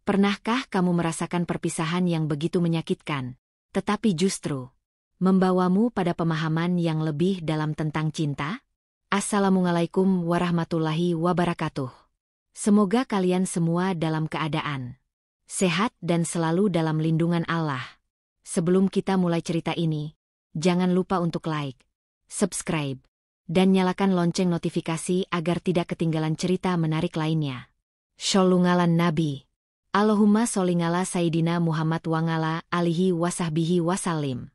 Pernahkah kamu merasakan perpisahan yang begitu menyakitkan, tetapi justru membawamu pada pemahaman yang lebih dalam tentang cinta? Assalamualaikum warahmatullahi wabarakatuh. Semoga kalian semua dalam keadaan sehat dan selalu dalam lindungan Allah. Sebelum kita mulai cerita ini, jangan lupa untuk like, subscribe, dan nyalakan lonceng notifikasi agar tidak ketinggalan cerita menarik lainnya. Shollu ngalan Nabi. Allahumma sholli ngala Sayyidina Muhammad wa ngala alihi wasahbihi wasallim.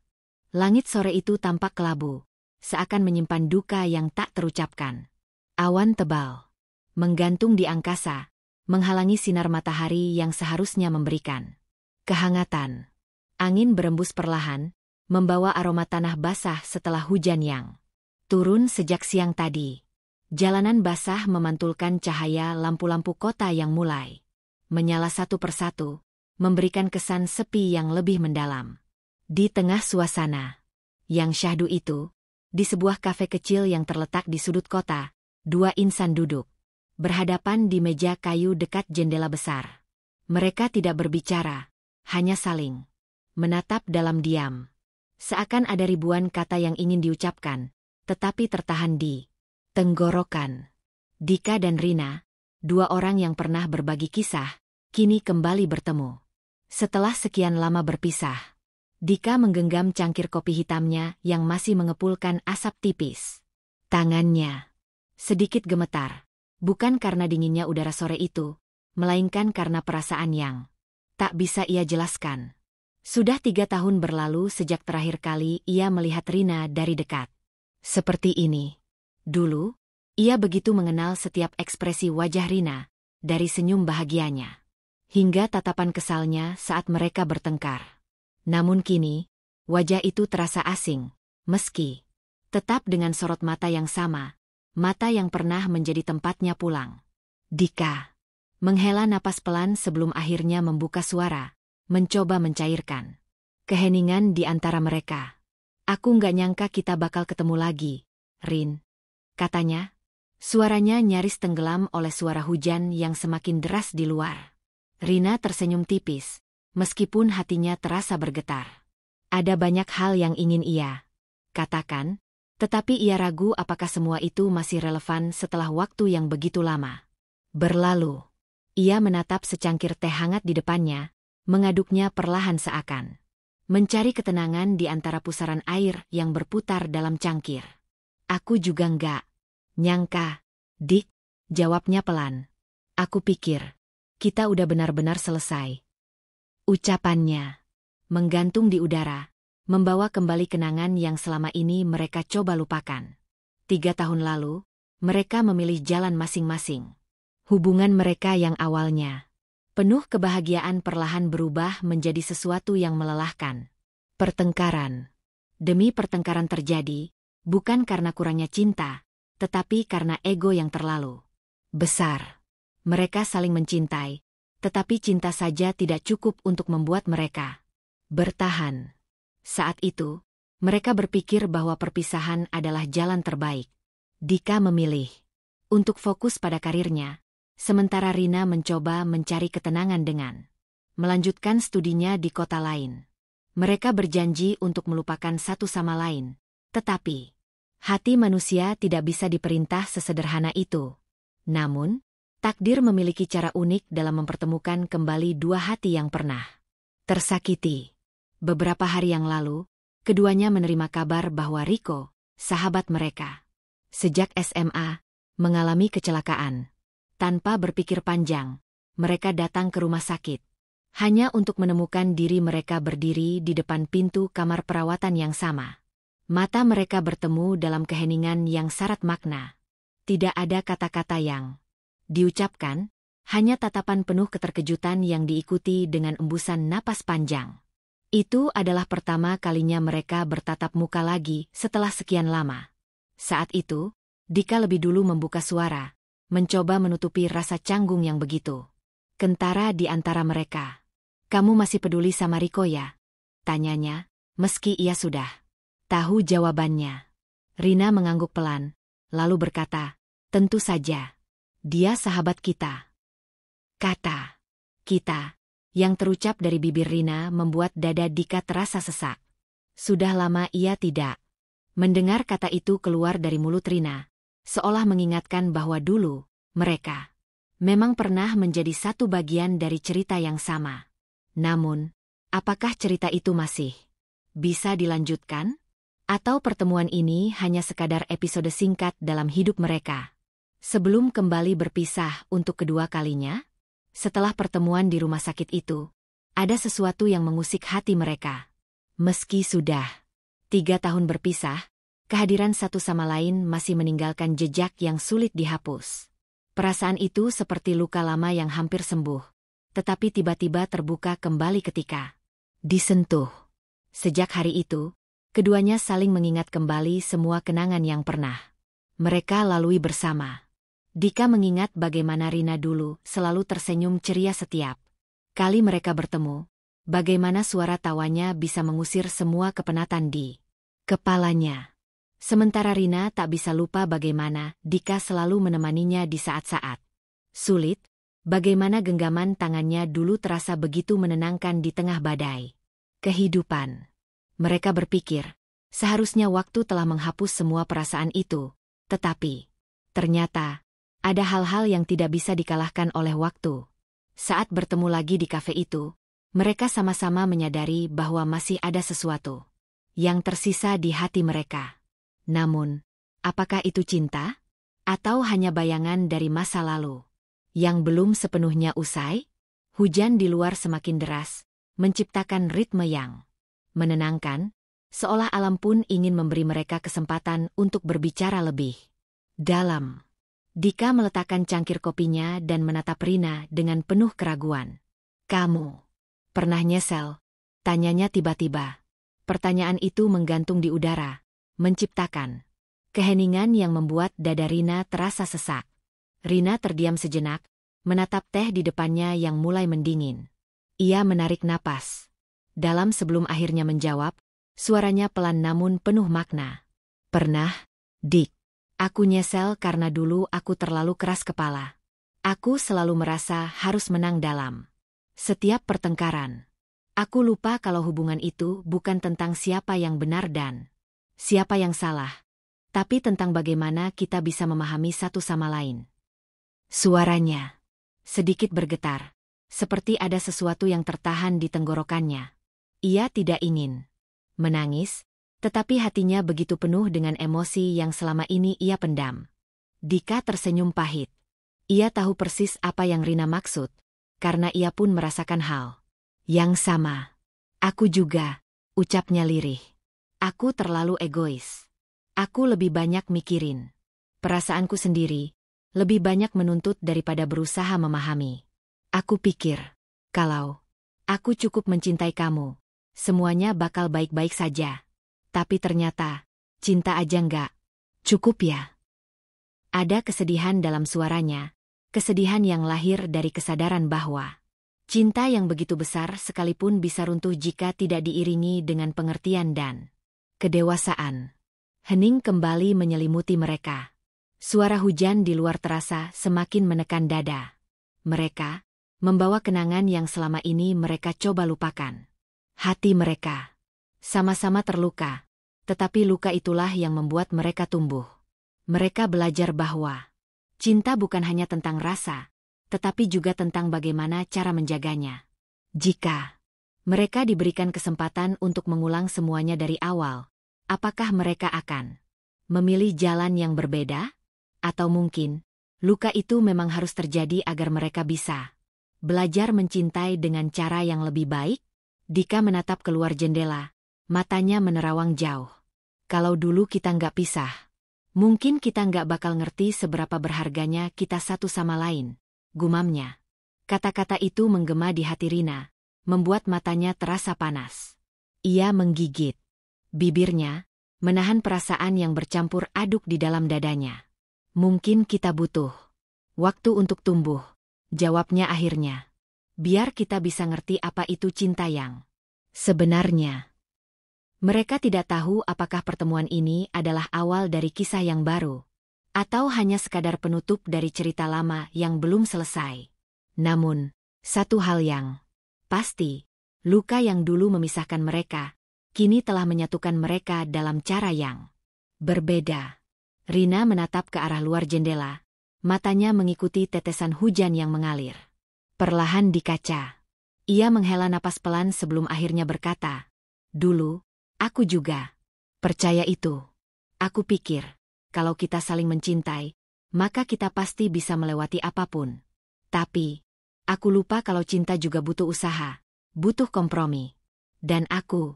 Langit sore itu tampak kelabu, seakan menyimpan duka yang tak terucapkan. Awan tebal menggantung di angkasa, menghalangi sinar matahari yang seharusnya memberikan kehangatan. Angin berembus perlahan, membawa aroma tanah basah setelah hujan yang turun sejak siang tadi. Jalanan basah memantulkan cahaya lampu-lampu kota yang mulai menyala satu persatu, memberikan kesan sepi yang lebih mendalam. Di tengah suasana yang syahdu itu, di sebuah kafe kecil yang terletak di sudut kota, dua insan duduk berhadapan di meja kayu dekat jendela besar. Mereka tidak berbicara, hanya saling menatap dalam diam. Seakan ada ribuan kata yang ingin diucapkan, tetapi tertahan di tenggorokan. Dika dan Rina, dua orang yang pernah berbagi kisah, kini kembali bertemu. Setelah sekian lama berpisah, Dika menggenggam cangkir kopi hitamnya yang masih mengepulkan asap tipis. Tangannya sedikit gemetar, bukan karena dinginnya udara sore itu, melainkan karena perasaan yang tak bisa ia jelaskan. Sudah 3 tahun berlalu sejak terakhir kali ia melihat Rina dari dekat. Seperti ini. Dulu, ia begitu mengenal setiap ekspresi wajah Rina, dari senyum bahagianya hingga tatapan kesalnya saat mereka bertengkar. Namun kini, wajah itu terasa asing, meski tetap dengan sorot mata yang sama, mata yang pernah menjadi tempatnya pulang. Dika menghela napas pelan sebelum akhirnya membuka suara, mencoba mencairkan keheningan di antara mereka. Aku nggak nyangka kita bakal ketemu lagi, Rin, katanya. Suaranya nyaris tenggelam oleh suara hujan yang semakin deras di luar. Rina tersenyum tipis, meskipun hatinya terasa bergetar. Ada banyak hal yang ingin ia katakan, tetapi ia ragu apakah semua itu masih relevan setelah waktu yang begitu lama berlalu. Ia menatap secangkir teh hangat di depannya, mengaduknya perlahan seakan mencari ketenangan di antara pusaran air yang berputar dalam cangkir. Aku juga nggak nyangka, Dik, jawabnya pelan. Aku pikir kita udah benar-benar selesai. Ucapannya menggantung di udara, membawa kembali kenangan yang selama ini mereka coba lupakan. 3 tahun lalu, mereka memilih jalan masing-masing. Hubungan mereka yang awalnya penuh kebahagiaan perlahan berubah menjadi sesuatu yang melelahkan. Pertengkaran demi pertengkaran terjadi, bukan karena kurangnya cinta, tetapi karena ego yang terlalu besar. Mereka saling mencintai, tetapi cinta saja tidak cukup untuk membuat mereka bertahan. Saat itu, mereka berpikir bahwa perpisahan adalah jalan terbaik. Dika memilih untuk fokus pada karirnya, sementara Rina mencoba mencari ketenangan dengan melanjutkan studinya di kota lain. Mereka berjanji untuk melupakan satu sama lain, tetapi hati manusia tidak bisa diperintah sesederhana itu. Namun, takdir memiliki cara unik dalam mempertemukan kembali dua hati yang pernah tersakiti. Beberapa hari yang lalu, keduanya menerima kabar bahwa Riko, sahabat mereka sejak SMA, mengalami kecelakaan. Tanpa berpikir panjang, mereka datang ke rumah sakit. Hanya untuk menemukan diri mereka berdiri di depan pintu kamar perawatan yang sama. Mata mereka bertemu dalam keheningan yang syarat makna. Tidak ada kata-kata yang diucapkan, hanya tatapan penuh keterkejutan yang diikuti dengan embusan napas panjang. Itu adalah pertama kalinya mereka bertatap muka lagi setelah sekian lama. Saat itu, Dika lebih dulu membuka suara, mencoba menutupi rasa canggung yang begitu kentara di antara mereka. Kamu masih peduli sama Riko ya? Tanyanya, meski ia sudah tahu jawabannya. Rina mengangguk pelan, lalu berkata, tentu saja. Dia sahabat kita. Kata kita yang terucap dari bibir Rina membuat dada Dika terasa sesak. Sudah lama ia tidak mendengar kata itu keluar dari mulut Rina, seolah mengingatkan bahwa dulu, mereka memang pernah menjadi satu bagian dari cerita yang sama. Namun, apakah cerita itu masih bisa dilanjutkan? Atau pertemuan ini hanya sekadar episode singkat dalam hidup mereka? Sebelum kembali berpisah untuk kedua kalinya, setelah pertemuan di rumah sakit itu, ada sesuatu yang mengusik hati mereka. Meski sudah 3 tahun berpisah, kehadiran satu sama lain masih meninggalkan jejak yang sulit dihapus. Perasaan itu seperti luka lama yang hampir sembuh, tetapi tiba-tiba terbuka kembali ketika disentuh. Sejak hari itu, keduanya saling mengingat kembali semua kenangan yang pernah mereka lalui bersama. Dika mengingat bagaimana Rina dulu selalu tersenyum ceria setiap kali mereka bertemu, bagaimana suara tawanya bisa mengusir semua kepenatan di kepalanya. Sementara Rina tak bisa lupa bagaimana Dika selalu menemaninya di saat-saat sulit, bagaimana genggaman tangannya dulu terasa begitu menenangkan di tengah badai kehidupan. Mereka berpikir, seharusnya waktu telah menghapus semua perasaan itu, tetapi ternyata ada hal-hal yang tidak bisa dikalahkan oleh waktu. Saat bertemu lagi di kafe itu, mereka sama-sama menyadari bahwa masih ada sesuatu yang tersisa di hati mereka. Namun, apakah itu cinta? Atau hanya bayangan dari masa lalu yang belum sepenuhnya usai? Hujan di luar semakin deras, menciptakan ritme yang menenangkan, seolah alam pun ingin memberi mereka kesempatan untuk berbicara lebih dalam. Dika meletakkan cangkir kopinya dan menatap Rina dengan penuh keraguan. "Kamu pernah nyesel?" tanyanya tiba-tiba. Pertanyaan itu menggantung di udara, menciptakan keheningan yang membuat dada Rina terasa sesak. Rina terdiam sejenak, menatap teh di depannya yang mulai mendingin. Ia menarik napas dalam sebelum akhirnya menjawab, suaranya pelan namun penuh makna. "Pernah, Dik. Aku nyesel karena dulu aku terlalu keras kepala. Aku selalu merasa harus menang dalam setiap pertengkaran. Aku lupa kalau hubungan itu bukan tentang siapa yang benar dan siapa yang salah, tapi tentang bagaimana kita bisa memahami satu sama lain." Suaranya sedikit bergetar, seperti ada sesuatu yang tertahan di tenggorokannya. Ia tidak ingin menangis, tetapi hatinya begitu penuh dengan emosi yang selama ini ia pendam. Dika tersenyum pahit. Ia tahu persis apa yang Rina maksud, karena ia pun merasakan hal yang sama. "Aku juga," ucapnya lirih. "Aku terlalu egois. Aku lebih banyak mikirin perasaanku sendiri, lebih banyak menuntut daripada berusaha memahami. Aku pikir, kalau aku cukup mencintai kamu, semuanya bakal baik-baik saja. Tapi ternyata, cinta aja nggak cukup ya." Ada kesedihan dalam suaranya, kesedihan yang lahir dari kesadaran bahwa cinta yang begitu besar sekalipun bisa runtuh jika tidak diiringi dengan pengertian dan kedewasaan. Hening kembali menyelimuti mereka. Suara hujan di luar terasa semakin menekan dada mereka, membawa kenangan yang selama ini mereka coba lupakan. Hati mereka sama-sama terluka, tetapi luka itulah yang membuat mereka tumbuh. Mereka belajar bahwa cinta bukan hanya tentang rasa, tetapi juga tentang bagaimana cara menjaganya. Jika mereka diberikan kesempatan untuk mengulang semuanya dari awal, apakah mereka akan memilih jalan yang berbeda? Atau mungkin, luka itu memang harus terjadi agar mereka bisa belajar mencintai dengan cara yang lebih baik? Dika menatap keluar jendela, matanya menerawang jauh. "Kalau dulu kita nggak pisah, mungkin kita nggak bakal ngerti seberapa berharganya kita satu sama lain," gumamnya. Kata-kata itu menggema di hati Rina, membuat matanya terasa panas. Ia menggigit bibirnya, menahan perasaan yang bercampur aduk di dalam dadanya. "Mungkin kita butuh waktu untuk tumbuh," jawabnya akhirnya. "Biar kita bisa ngerti apa itu cinta yang sebenarnya." Mereka tidak tahu apakah pertemuan ini adalah awal dari kisah yang baru, atau hanya sekadar penutup dari cerita lama yang belum selesai. Namun, satu hal yang Pasti, luka yang dulu memisahkan mereka, kini telah menyatukan mereka dalam cara yang berbeda. Rina menatap ke arah luar jendela, matanya mengikuti tetesan hujan yang mengalir. Perlahan di kaca, ia menghela napas pelan sebelum akhirnya berkata, "Dulu, aku juga percaya itu. Aku pikir, kalau kita saling mencintai, maka kita pasti bisa melewati apapun. Tapi, aku lupa kalau cinta juga butuh usaha, butuh kompromi. Dan aku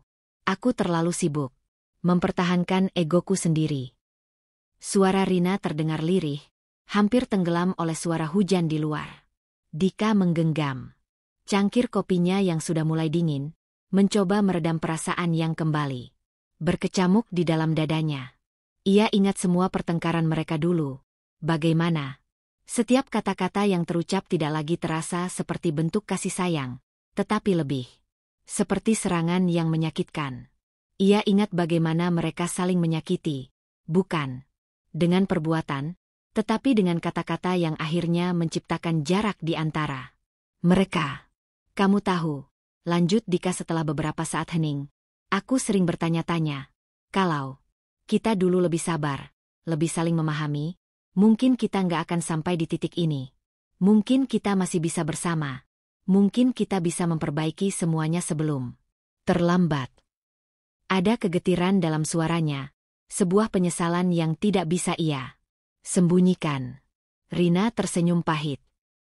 terlalu sibuk mempertahankan egoku sendiri." Suara Rina terdengar lirih, hampir tenggelam oleh suara hujan di luar. Dika menggenggam cangkir kopinya yang sudah mulai dingin, mencoba meredam perasaan yang kembali berkecamuk di dalam dadanya. Ia ingat semua pertengkaran mereka dulu. Bagaimana setiap kata-kata yang terucap tidak lagi terasa seperti bentuk kasih sayang, tetapi lebih seperti serangan yang menyakitkan. Ia ingat bagaimana mereka saling menyakiti, bukan dengan perbuatan, tetapi dengan kata-kata yang akhirnya menciptakan jarak di antara mereka. "Kamu tahu," lanjut Dika setelah beberapa saat hening, "aku sering bertanya-tanya, kalau kita dulu lebih sabar, lebih saling memahami, mungkin kita nggak akan sampai di titik ini. Mungkin kita masih bisa bersama. Mungkin kita bisa memperbaiki semuanya sebelum terlambat." Ada kegetiran dalam suaranya, sebuah penyesalan yang tidak bisa ia sembunyikan. Rina tersenyum pahit.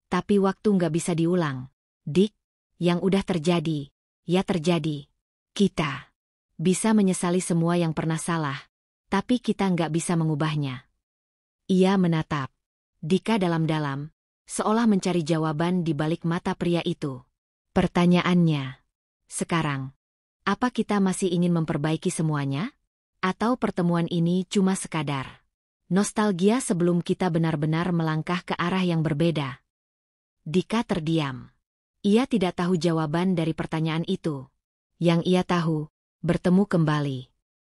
"Tapi waktu nggak bisa diulang, Dik. Yang udah terjadi, ya terjadi. Kita bisa menyesali semua yang pernah salah, tapi kita nggak bisa mengubahnya." Ia menatap Dika dalam-dalam, seolah mencari jawaban di balik mata pria itu. Pertanyaannya, sekarang, apa kita masih ingin memperbaiki semuanya? Atau pertemuan ini cuma sekadar nostalgia sebelum kita benar-benar melangkah ke arah yang berbeda? Dika terdiam. Ia tidak tahu jawaban dari pertanyaan itu. Yang ia tahu, bertemu kembali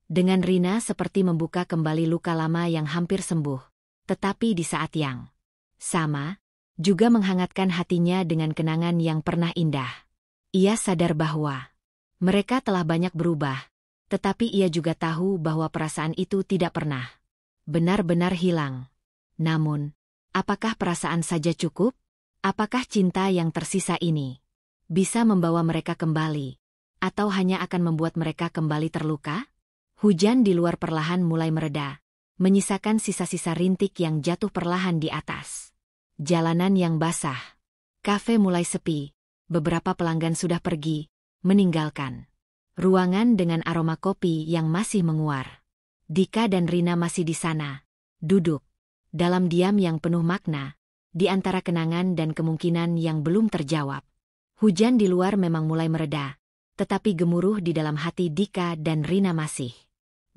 dengan Rina seperti membuka kembali luka lama yang hampir sembuh, tetapi di saat yang sama, juga menghangatkan hatinya dengan kenangan yang pernah indah. Ia sadar bahwa mereka telah banyak berubah, tetapi ia juga tahu bahwa perasaan itu tidak pernah benar-benar hilang. Namun, apakah perasaan saja cukup? Apakah cinta yang tersisa ini bisa membawa mereka kembali, atau hanya akan membuat mereka kembali terluka? Hujan di luar perlahan mulai mereda, menyisakan sisa-sisa rintik yang jatuh perlahan di atas jalanan yang basah. Kafe mulai sepi, beberapa pelanggan sudah pergi, meninggalkan ruangan dengan aroma kopi yang masih menguar. Dika dan Rina masih di sana, duduk dalam diam yang penuh makna, di antara kenangan dan kemungkinan yang belum terjawab. Hujan di luar memang mulai mereda, tetapi gemuruh di dalam hati Dika dan Rina masih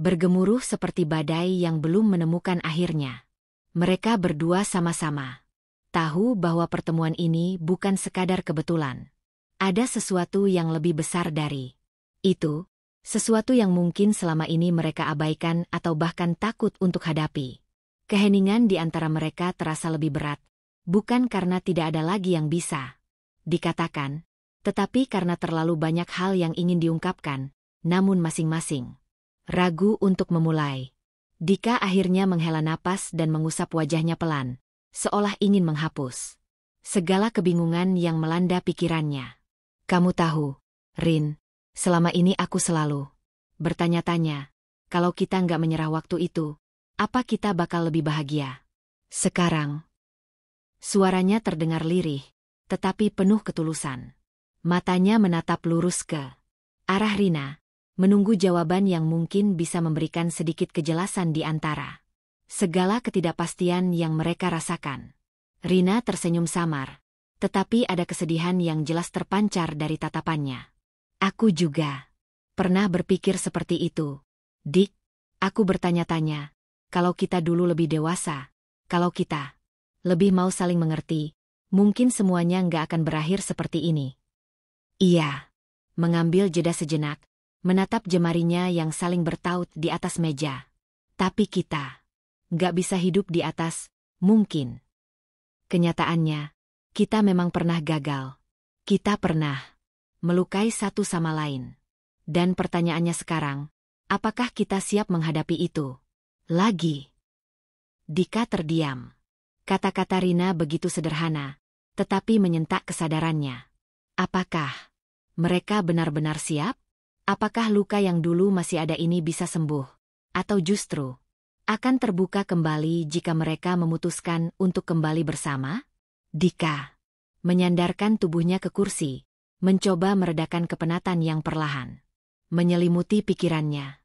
bergemuruh seperti badai yang belum menemukan akhirnya. Mereka berdua sama-sama tahu bahwa pertemuan ini bukan sekadar kebetulan. Ada sesuatu yang lebih besar dari itu, sesuatu yang mungkin selama ini mereka abaikan atau bahkan takut untuk hadapi. Keheningan di antara mereka terasa lebih berat, bukan karena tidak ada lagi yang bisa dikatakan, tetapi karena terlalu banyak hal yang ingin diungkapkan, namun masing-masing ragu untuk memulai. Dika akhirnya menghela napas dan mengusap wajahnya pelan, seolah ingin menghapus segala kebingungan yang melanda pikirannya. "Kamu tahu, Rin, selama ini aku selalu bertanya-tanya, kalau kita nggak menyerah waktu itu, apa kita bakal lebih bahagia sekarang?" Suaranya terdengar lirih, tetapi penuh ketulusan. Matanya menatap lurus ke arah Rina, menunggu jawaban yang mungkin bisa memberikan sedikit kejelasan di antara segala ketidakpastian yang mereka rasakan. Rina tersenyum samar, tetapi ada kesedihan yang jelas terpancar dari tatapannya. "Aku juga pernah berpikir seperti itu, Dik. Aku bertanya-tanya, kalau kita dulu lebih dewasa, kalau kita lebih mau saling mengerti, mungkin semuanya nggak akan berakhir seperti ini." Ia mengambil jeda sejenak, menatap jemarinya yang saling bertaut di atas meja. "Tapi kita nggak bisa hidup di atas, mungkin. Kenyataannya, kita memang pernah gagal. Kita pernah melukai satu sama lain. Dan pertanyaannya sekarang, apakah kita siap menghadapi itu? Lagi. Dika terdiam. Kata-kata Rina begitu sederhana, tetapi menyentak kesadarannya. Apakah mereka benar-benar siap? Apakah luka yang dulu masih ada ini bisa sembuh? Atau justru akan terbuka kembali jika mereka memutuskan untuk kembali bersama? Dika menyandarkan tubuhnya ke kursi, mencoba meredakan kepenatan yang perlahan menyelimuti pikirannya.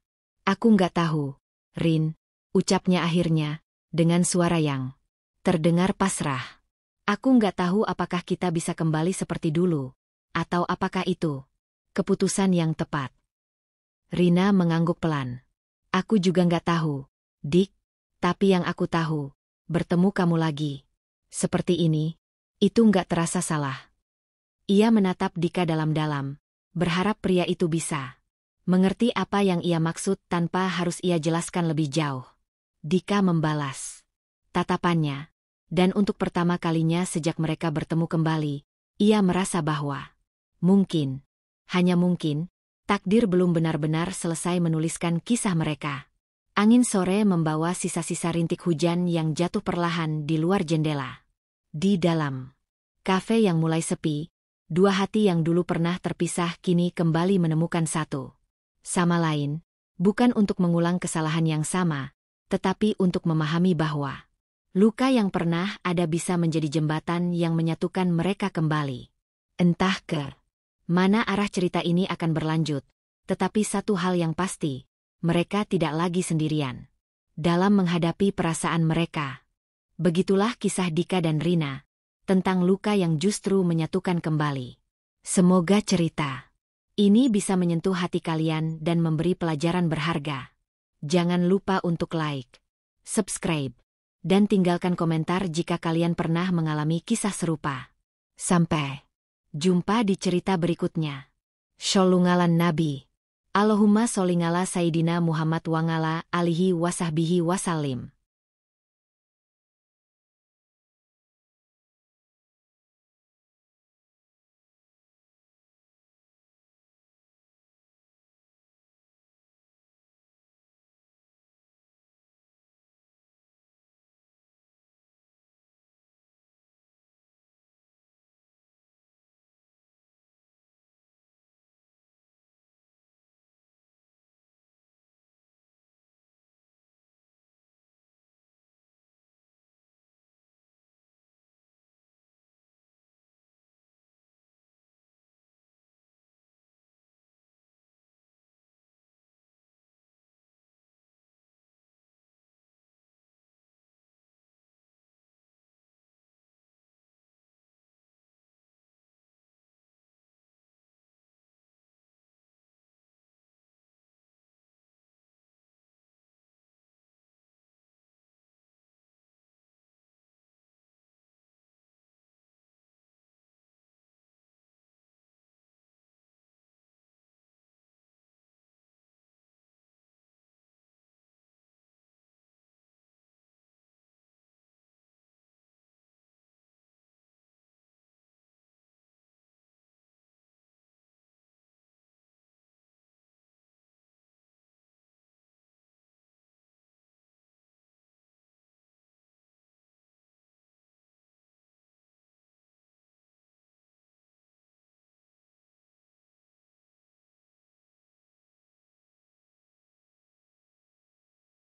Aku nggak tahu, Rin, ucapnya akhirnya, dengan suara yang terdengar pasrah. Aku nggak tahu apakah kita bisa kembali seperti dulu, atau apakah itu keputusan yang tepat. Rina mengangguk pelan. Aku juga nggak tahu, Dik, tapi yang aku tahu, bertemu kamu lagi seperti ini, itu nggak terasa salah. Ia menatap Dika dalam-dalam, berharap pria itu bisa mengerti apa yang ia maksud tanpa harus ia jelaskan lebih jauh. Dika membalas tatapannya, dan untuk pertama kalinya sejak mereka bertemu kembali, ia merasa bahwa mungkin, hanya mungkin, takdir belum benar-benar selesai menuliskan kisah mereka. Angin sore membawa sisa-sisa rintik hujan yang jatuh perlahan di luar jendela. Di dalam kafe yang mulai sepi, dua hati yang dulu pernah terpisah kini kembali menemukan satu sama lain, bukan untuk mengulang kesalahan yang sama, tetapi untuk memahami bahwa luka yang pernah ada bisa menjadi jembatan yang menyatukan mereka kembali. Entah ke mana arah cerita ini akan berlanjut, tetapi satu hal yang pasti, mereka tidak lagi sendirian dalam menghadapi perasaan mereka. Begitulah kisah Dika dan Rina tentang luka yang justru menyatukan kembali. Semoga cerita ini bisa menyentuh hati kalian dan memberi pelajaran berharga. Jangan lupa untuk like, subscribe, dan tinggalkan komentar jika kalian pernah mengalami kisah serupa. Sampai jumpa di cerita berikutnya. Sholungalan Nabi. Allahumma sholli ala Sayyidina Muhammad wa ala alihi wasahbihi wasallim.